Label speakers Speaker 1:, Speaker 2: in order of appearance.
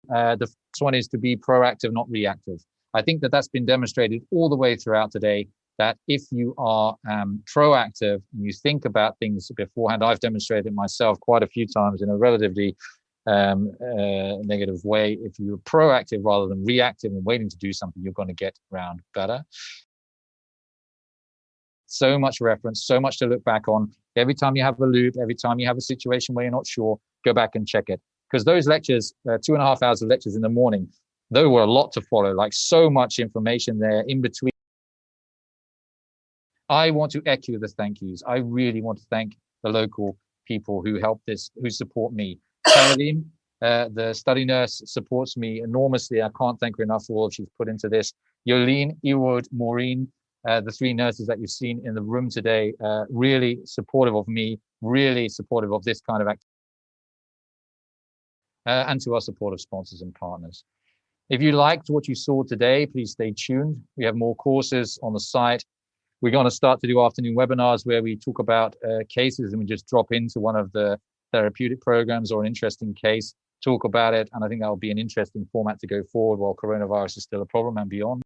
Speaker 1: The first one is to be proactive, not reactive. I think that that's been demonstrated all the way throughout today, that if you are proactive and you think about things beforehand, I've demonstrated it myself quite a few times in a relatively negative way. If you're proactive rather than reactive and waiting to do something, you're going to get around better. So much reference, so much to look back on. Every time you have a loop, every time you have a situation where you're not sure, go back and check it. Because those lectures, 2.5 hours of lectures in the morning, there were a lot to follow, like so much information there in between. I want to echo the thank yous. I really want to thank the local people who help this, who support me. Caroline, the study nurse, supports me enormously. I can't thank her enough for all she's put into this. Yolene, Ewood, Maureen, the three nurses that you've seen in the room today, really supportive of me, really supportive of this kind of activity, and to our supportive sponsors and partners. If you liked what you saw today, please stay tuned. We have more courses on the site. We're going to start to do afternoon webinars where we talk about cases and we just drop into one of the therapeutic programs or an interesting case, talk about it. And I think that will be an interesting format to go forward while coronavirus is still a problem and beyond.